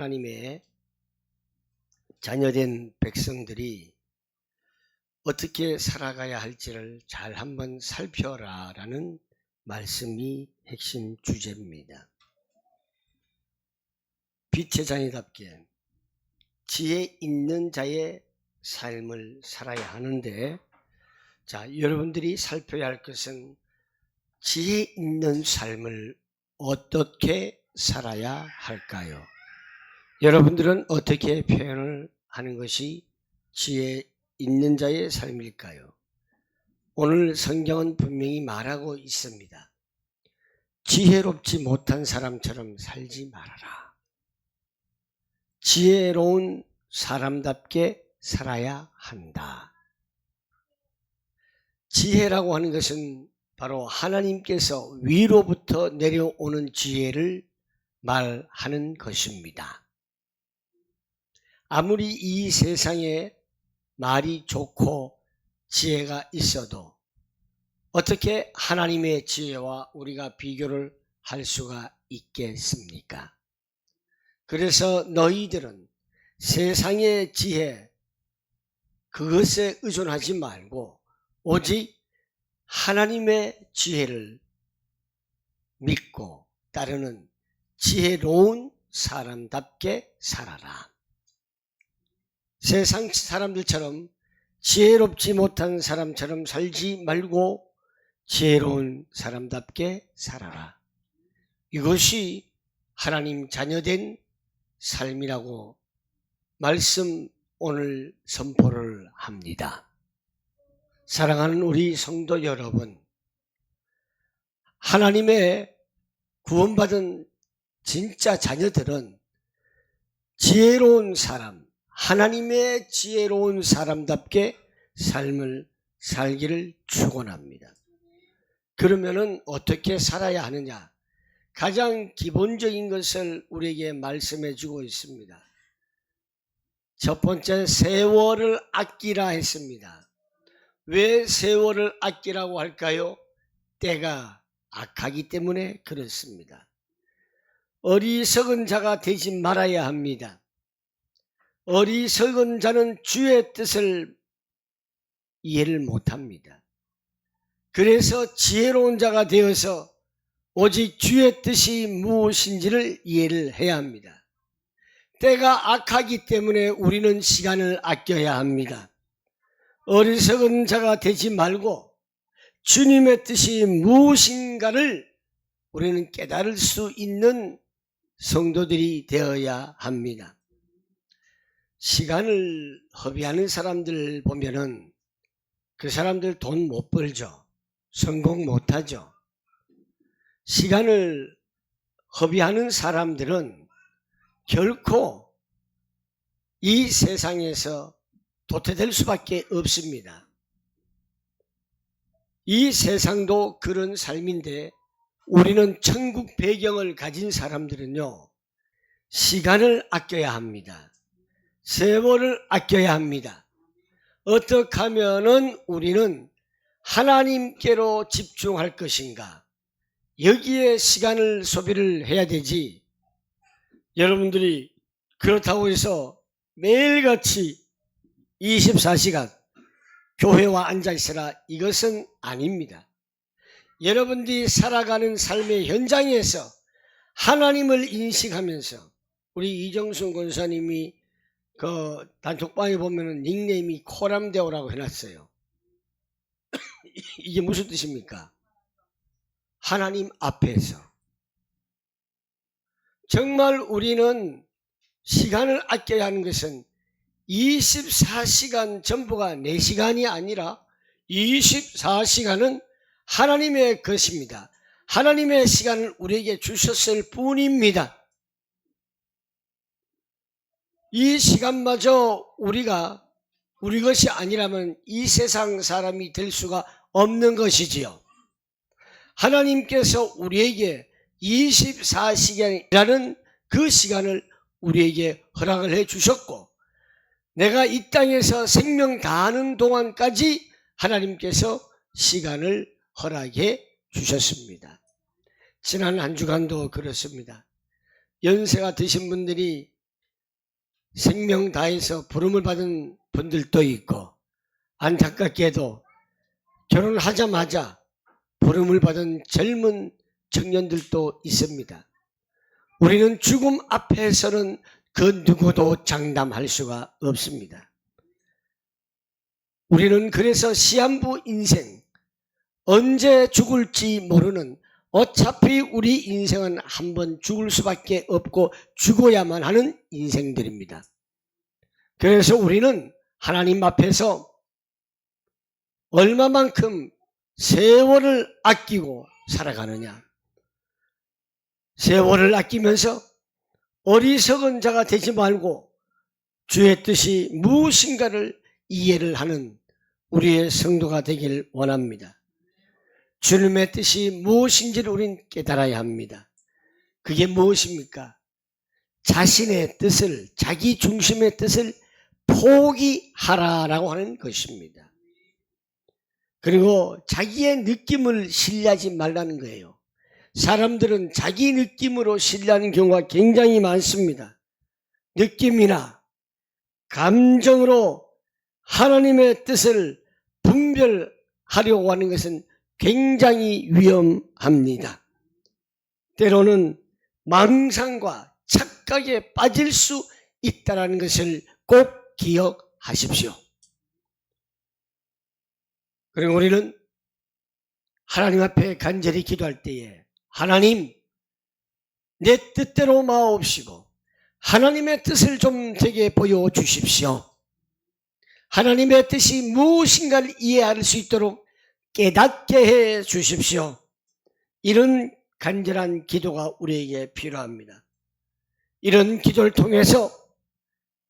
하나님의 자녀된 백성들이 어떻게 살아가야 할지를 잘 한번 살펴라 라는 말씀이 핵심 주제입니다. 빛의 자녀답게 지혜 있는 자의 삶을 살아야 하는데, 여러분들이 살펴야 할 것은 지혜 있는 삶을 어떻게 살아야 할까요? 여러분들은 어떻게 표현을 하는 것이 지혜 있는 자의 삶일까요? 오늘 성경은 분명히 말하고 있습니다. 지혜롭지 못한 사람처럼 살지 말아라. 지혜로운 사람답게 살아야 한다. 지혜라고 하는 것은 바로 하나님께서 위로부터 내려오는 지혜를 말하는 것입니다. 아무리 이 세상에 말이 좋고 지혜가 있어도 어떻게 하나님의 지혜와 우리가 비교를 할 수가 있겠습니까? 그래서 너희들은 세상의 지혜, 그것에 의존하지 말고 오직 하나님의 지혜를 믿고 따르는 지혜로운 사람답게 살아라. 세상 사람들처럼 지혜롭지 못한 사람처럼 살지 말고 지혜로운 사람답게 살아라. 이것이 하나님 자녀된 삶이라고 말씀 오늘 선포를 합니다. 사랑하는 우리 성도 여러분, 하나님의 구원받은 진짜 자녀들은 지혜로운 사람, 하나님의 지혜로운 사람답게 삶을 살기를 축원합니다. 그러면은 어떻게 살아야 하느냐? 가장 기본적인 것을 우리에게 말씀해 주고 있습니다. 첫 번째, 세월을 아끼라 했습니다. 왜 세월을 아끼라고 할까요? 때가 악하기 때문에 그렇습니다. 어리석은 자가 되지 말아야 합니다. 어리석은 자는 주의 뜻을 이해를 못합니다. 그래서 지혜로운 자가 되어서 오직 주의 뜻이 무엇인지를 이해를 해야 합니다. 때가 악하기 때문에 우리는 시간을 아껴야 합니다. 어리석은 자가 되지 말고 주님의 뜻이 무엇인가를 우리는 깨달을 수 있는 성도들이 되어야 합니다. 시간을 허비하는 사람들 보면은 그 사람들 돈 못 벌죠. 성공 못 하죠. 시간을 허비하는 사람들은 결코 이 세상에서 도태될 수밖에 없습니다. 이 세상도 그런 삶인데 우리는 천국 배경을 가진 사람들은요, 시간을 아껴야 합니다. 세월을 아껴야 합니다. 어떻게 하면은 우리는 하나님께로 집중할 것인가? 여기에 시간을 소비를 해야 되지. 여러분들이 그렇다고 해서 매일같이 24시간 교회와 앉아있으라, 이것은 아닙니다. 여러분들이 살아가는 삶의 현장에서 하나님을 인식하면서, 우리 이정순 권사님이 그 단톡방에 보면은 닉네임이 코람데오라고 해놨어요. 이게 무슨 뜻입니까? 하나님 앞에서. 정말 우리는 시간을 아껴야 하는 것은 24시간 전부가 내 시간이 아니라 24시간은 하나님의 것입니다. 하나님의 시간을 우리에게 주셨을 뿐입니다. 이 시간마저 우리가 우리 것이 아니라면 이 세상 사람이 될 수가 없는 것이지요. 하나님께서 우리에게 24시간이라는 그 시간을 우리에게 허락을 해 주셨고, 내가 이 땅에서 생명 다하는 동안까지 하나님께서 시간을 허락해 주셨습니다. 지난 한 주간도 그렇습니다. 연세가 드신 분들이 생명 다해서 부름을 받은 분들도 있고, 안타깝게도 결혼하자마자 부름을 받은 젊은 청년들도 있습니다. 우리는 죽음 앞에서는 그 누구도 장담할 수가 없습니다. 우리는 그래서 시한부 인생, 언제 죽을지 모르는, 어차피 우리 인생은 한 번 죽을 수밖에 없고 죽어야만 하는 인생들입니다. 그래서 우리는 하나님 앞에서 얼마만큼 세월을 아끼고 살아가느냐. 세월을 아끼면서 어리석은 자가 되지 말고 주의 뜻이 무엇인가를 이해를 하는 우리의 성도가 되길 원합니다. 주님의 뜻이 무엇인지를 우린 깨달아야 합니다. 그게 무엇입니까? 자신의 뜻을, 자기 중심의 뜻을 포기하라라고 하는 것입니다. 그리고 자기의 느낌을 신뢰하지 말라는 거예요. 사람들은 자기 느낌으로 신뢰하는 경우가 굉장히 많습니다. 느낌이나 감정으로 하나님의 뜻을 분별하려고 하는 것은 굉장히 위험합니다. 때로는 망상과 착각에 빠질 수 있다는 것을 꼭 기억하십시오. 그리고 우리는 하나님 앞에 간절히 기도할 때에 하나님, 내 뜻대로 마옵시고 하나님의 뜻을 좀 되게 보여주십시오. 하나님의 뜻이 무엇인가를 이해할 수 있도록 깨닫게 해 주십시오. 이런 간절한 기도가 우리에게 필요합니다. 이런 기도를 통해서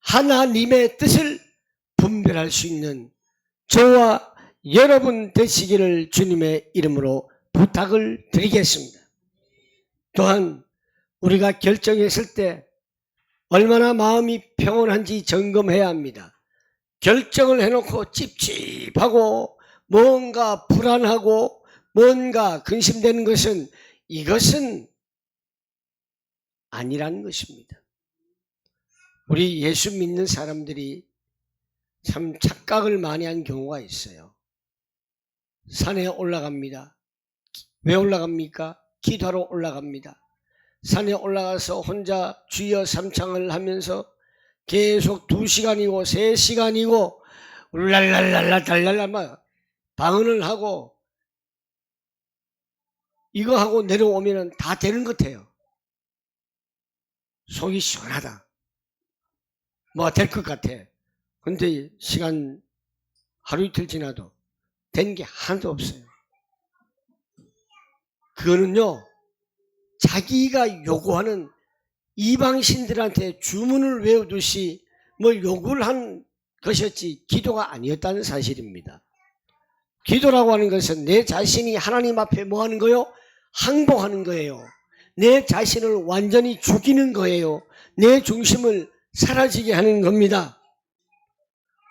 하나님의 뜻을 분별할 수 있는 저와 여러분 되시기를 주님의 이름으로 부탁을 드리겠습니다. 또한 우리가 결정했을 때 얼마나 마음이 평온한지 점검해야 합니다. 결정을 해놓고 찝찝하고 뭔가 불안하고 뭔가 근심되는 것은, 이것은 아니라는 것입니다. 우리 예수 믿는 사람들이 참 착각을 많이 한 경우가 있어요. 산에 올라갑니다. 왜 올라갑니까? 기도하러 올라갑니다. 산에 올라가서 혼자 주여 삼창을 하면서 계속 2시간이고 3시간이고 울랄랄랄라 달랄라 막 방언을 하고 이거 하고 내려오면 다 되는 것 같아요. 속이 시원하다. 뭐가 될 것 같아. 근데 시간 하루 이틀 지나도 된 게 하나도 없어요. 그거는요, 자기가 요구하는 이방신들한테 주문을 외우듯이 뭘 요구를 한 것이었지 기도가 아니었다는 사실입니다. 기도라고 하는 것은 내 자신이 하나님 앞에 뭐 하는 거요? 항복하는 거예요. 내 자신을 완전히 죽이는 거예요. 내 중심을 사라지게 하는 겁니다.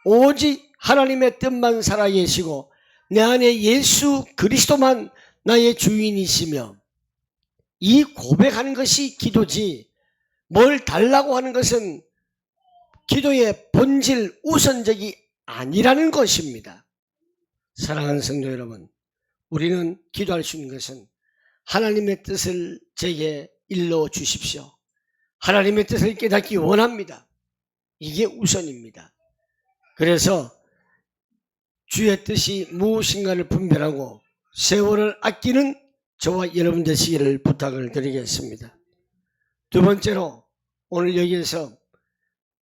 오직 하나님의 뜻만 살아계시고 내 안에 예수 그리스도만 나의 주인이시며, 이 고백하는 것이 기도지, 뭘 달라고 하는 것은 기도의 본질 우선적이 아니라는 것입니다. 사랑하는 성도 여러분, 우리는 기도할 수 있는 것은 하나님의 뜻을 제게 일러 주십시오. 하나님의 뜻을 깨닫기 원합니다. 이게 우선입니다. 그래서 주의 뜻이 무엇인가를 분별하고 세월을 아끼는 저와 여러분 되시기를 부탁을 드리겠습니다. 두 번째로 오늘 여기에서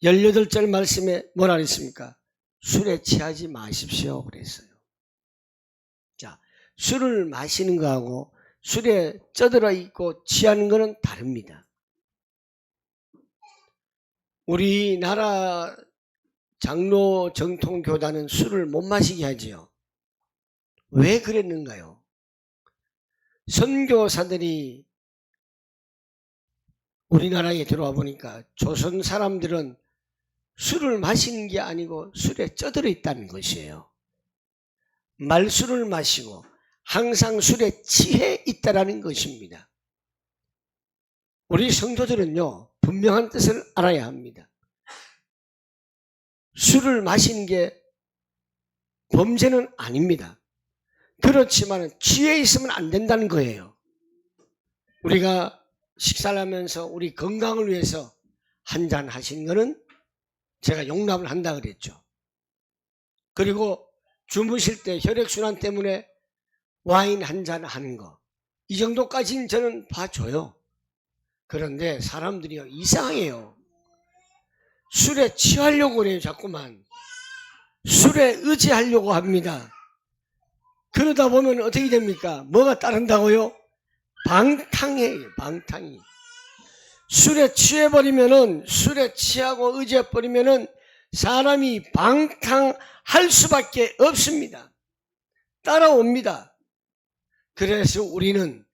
18절 말씀에 뭐라 그랬습니까? 술에 취하지 마십시오 그랬어요. 자, 술을 마시는 거하고 술에 쩌들어 있고 취하는 것은 다릅니다. 우리나라 장로 정통교단은 술을 못 마시게 하지요. 왜 그랬는가요? 선교사들이 우리나라에 들어와 보니까 조선 사람들은 술을 마시는 게 아니고 술에 쩌들어 있다는 것이에요. 말술을 마시고 항상 술에 취해 있다는 것입니다. 우리 성도들은요, 분명한 뜻을 알아야 합니다. 술을 마시는 게 범죄는 아닙니다. 그렇지만 취해 있으면 안 된다는 거예요. 우리가 식사를 하면서 우리 건강을 위해서 한잔 하시는 거는 제가 용납을 한다 그랬죠. 그리고 주무실 때 혈액순환 때문에 와인 한잔 하는 거, 이 정도까지는 저는 봐줘요. 그런데 사람들이요, 이상해요. 술에 취하려고 그래요. 자꾸만 술에 의지하려고 합니다. 그러다 보면 어떻게 됩니까? 뭐가 따른다고요? 방탕이에요. 방탕이. 술에 취해버리면은, 술에 취하고 의지해버리면은 사람이 방탕할 수밖에 없습니다. 따라옵니다. 그래서 우리는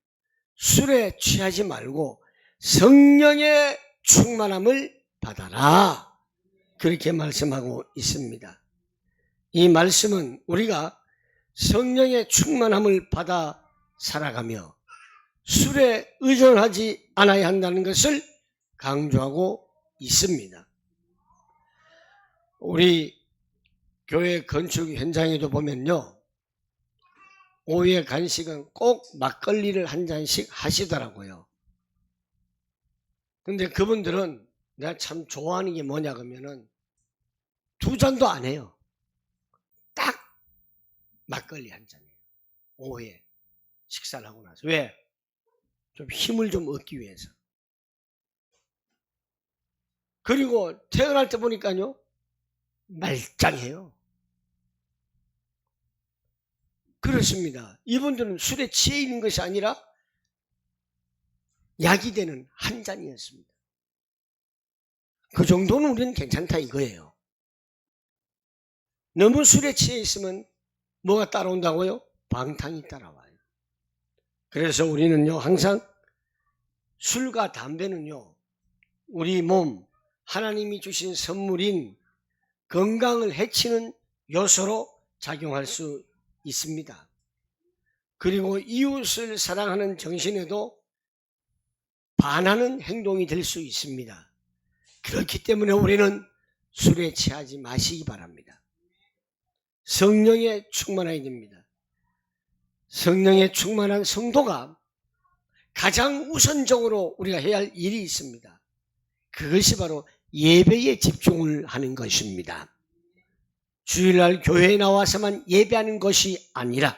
술에 취하지 말고 성령의 충만함을 받아라, 그렇게 말씀하고 있습니다. 이 말씀은 우리가 성령의 충만함을 받아 살아가며 술에 의존하지 않아야 한다는 것을 강조하고 있습니다. 우리 교회 건축 현장에도 보면요, 오후에 간식은 꼭 막걸리를 한 잔씩 하시더라고요. 근데 그분들은 내가 참 좋아하는 게 뭐냐 그러면은 2잔도 안 해요. 딱 막걸리 한 잔이에요. 오후에 식사를 하고 나서. 왜? 좀 힘을 좀 얻기 위해서. 그리고 퇴근할 때 보니까요, 말짱해요. 그렇습니다. 이분들은 술에 취해 있는 것이 아니라 약이 되는 한 잔이었습니다. 그 정도는 우리는 괜찮다 이거예요. 너무 술에 취해 있으면 뭐가 따라온다고요? 방탕이 따라와요. 그래서 우리는요, 항상 술과 담배는요, 우리 몸, 하나님이 주신 선물인 건강을 해치는 요소로 작용할 수 있습니다. 그리고 이웃을 사랑하는 정신에도 반하는 행동이 될 수 있습니다. 그렇기 때문에 우리는 술에 취하지 마시기 바랍니다. 성령에 충만해야 됩니다. 성령에 충만한 성도가 가장 우선적으로 우리가 해야 할 일이 있습니다. 그것이 바로 예배에 집중을 하는 것입니다. 주일날 교회에 나와서만 예배하는 것이 아니라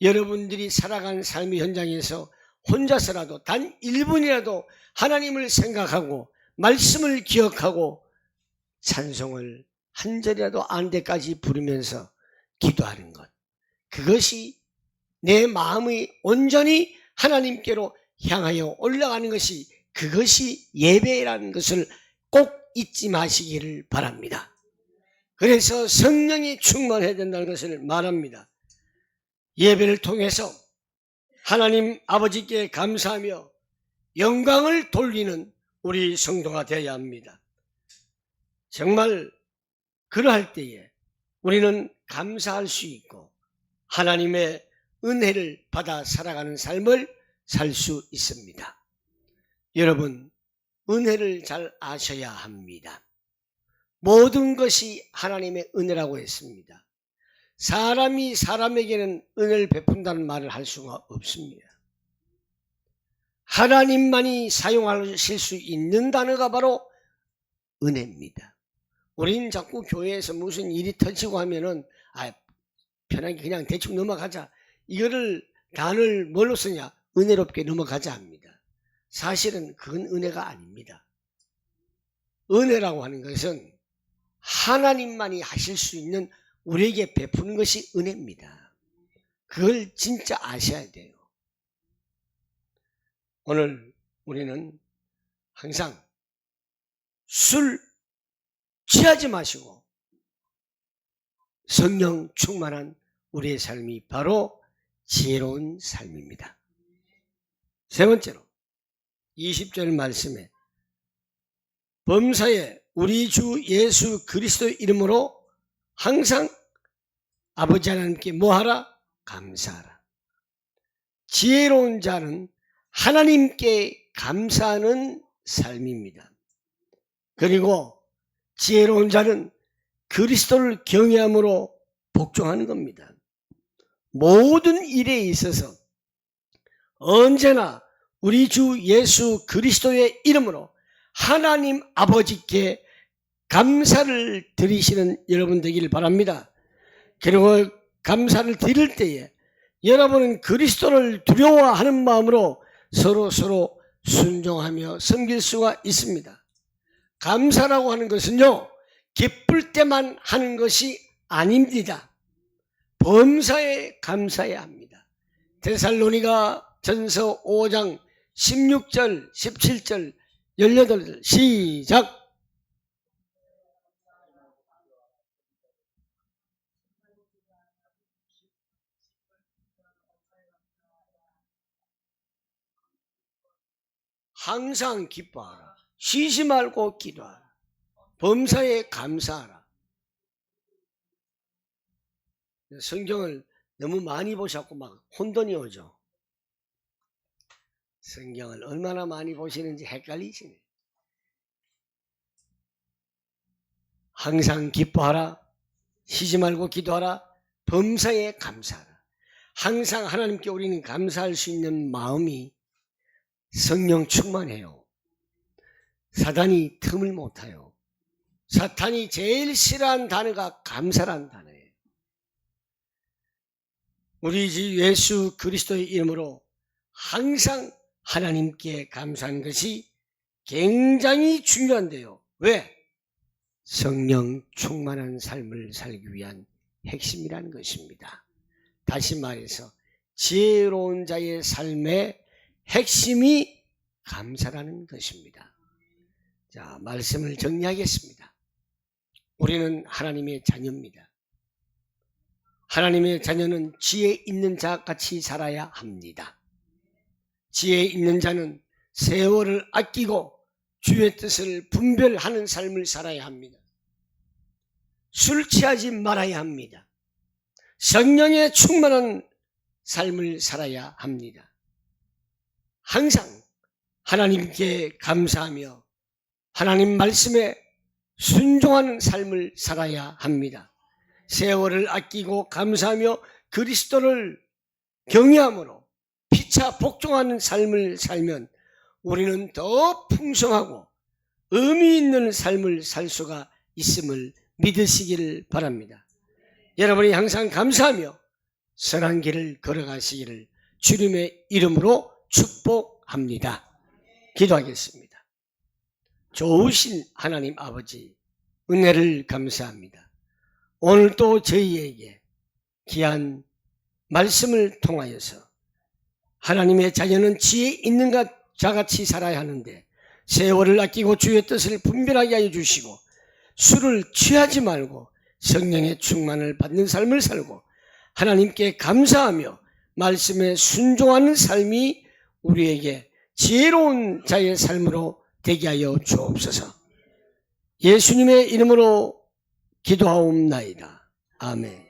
여러분들이 살아가는 삶의 현장에서 혼자서라도 단 1분이라도 하나님을 생각하고 말씀을 기억하고 찬송을 한 절이라도 안 데까지 부르면서 기도하는 것, 그것이 내 마음이 온전히 하나님께로 향하여 올라가는 것이, 그것이 예배라는 것을 꼭 잊지 마시기를 바랍니다. 그래서 성령이 충만해야 된다는 것을 말합니다. 예배를 통해서 하나님 아버지께 감사하며 영광을 돌리는 우리 성도가 되어야 합니다. 정말 그러할 때에 우리는 감사할 수 있고 하나님의 은혜를 받아 살아가는 삶을 살 수 있습니다. 여러분, 은혜를 잘 아셔야 합니다. 모든 것이 하나님의 은혜라고 했습니다. 사람이 사람에게는 은혜를 베푼다는 말을 할 수가 없습니다. 하나님만이 사용하실 수 있는 단어가 바로 은혜입니다. 우리는 자꾸 교회에서 무슨 일이 터지고 하면은 편하게 그냥 대충 넘어가자, 이거를 단어를 뭘로 쓰냐? 은혜롭게 넘어가자 합니다. 사실은 그건 은혜가 아닙니다. 은혜라고 하는 것은 하나님만이 하실 수 있는, 우리에게 베푸는 것이 은혜입니다. 그걸 진짜 아셔야 돼요. 오늘 우리는 항상 술 취하지 마시고 성령 충만한 우리의 삶이 바로 지혜로운 삶입니다. 세 번째로 20절 말씀에 범사에 우리 주 예수 그리스도 이름으로 항상 아버지 하나님께 뭐하라? 감사하라. 지혜로운 자는 하나님께 감사하는 삶입니다. 그리고 지혜로운 자는 그리스도를 경외함으로 복종하는 겁니다. 모든 일에 있어서 언제나 우리 주 예수 그리스도의 이름으로 하나님 아버지께 감사를 드리시는 여러분 되기를 바랍니다. 그리고 감사를 드릴 때에 여러분은 그리스도를 두려워하는 마음으로 서로 순종하며 섬길 수가 있습니다. 감사라고 하는 것은요, 기쁠 때만 하는 것이 아닙니다. 범사에 감사해야 합니다. 데살로니가 전서 5장 16절, 17절, 18절 시작. 항상 기뻐하라. 쉬지 말고 기도하라. 범사에 감사하라. 성경을 너무 많이 보셨고 막 혼돈이 오죠. 성경을 얼마나 많이 보시는지 헷갈리시네. 항상 기뻐하라. 쉬지 말고 기도하라. 범사에 감사하라. 항상 하나님께 우리는 감사할 수 있는 마음이 성령 충만해요. 사단이 틈을 못 타요. 사탄이 제일 싫어하는 단어가 감사란 단어예요. 우리 주 예수 그리스도의 이름으로 항상 하나님께 감사하는 것이 굉장히 중요한데요. 왜? 성령 충만한 삶을 살기 위한 핵심이라는 것입니다. 다시 말해서 지혜로운 자의 삶의 핵심이 감사라는 것입니다. 자, 말씀을 정리하겠습니다. 우리는 하나님의 자녀입니다. 하나님의 자녀는 지혜 있는 자같이 살아야 합니다. 지혜 있는 자는 세월을 아끼고 주의 뜻을 분별하는 삶을 살아야 합니다. 술 취하지 말아야 합니다. 성령에 충만한 삶을 살아야 합니다. 항상 하나님께 감사하며 하나님 말씀에 순종하는 삶을 살아야 합니다. 세월을 아끼고 감사하며 그리스도를 경외함으로 피차 복종하는 삶을 살면 우리는 더 풍성하고 의미 있는 삶을 살 수가 있음을 믿으시기를 바랍니다. 여러분이 항상 감사하며 선한 길을 걸어가시기를 주님의 이름으로 축복합니다. 기도하겠습니다. 좋으신 하나님 아버지, 은혜를 감사합니다. 오늘도 저희에게 귀한 말씀을 통하여서 하나님의 자녀는 지혜 있는 자같이 살아야 하는데 세월을 아끼고 주의 뜻을 분별하게 하여 주시고 술을 취하지 말고 성령의 충만을 받는 삶을 살고 하나님께 감사하며 말씀에 순종하는 삶이 우리에게 지혜로운 자의 삶으로 되게 하여 주옵소서. 예수님의 이름으로 기도하옵나이다. 아멘.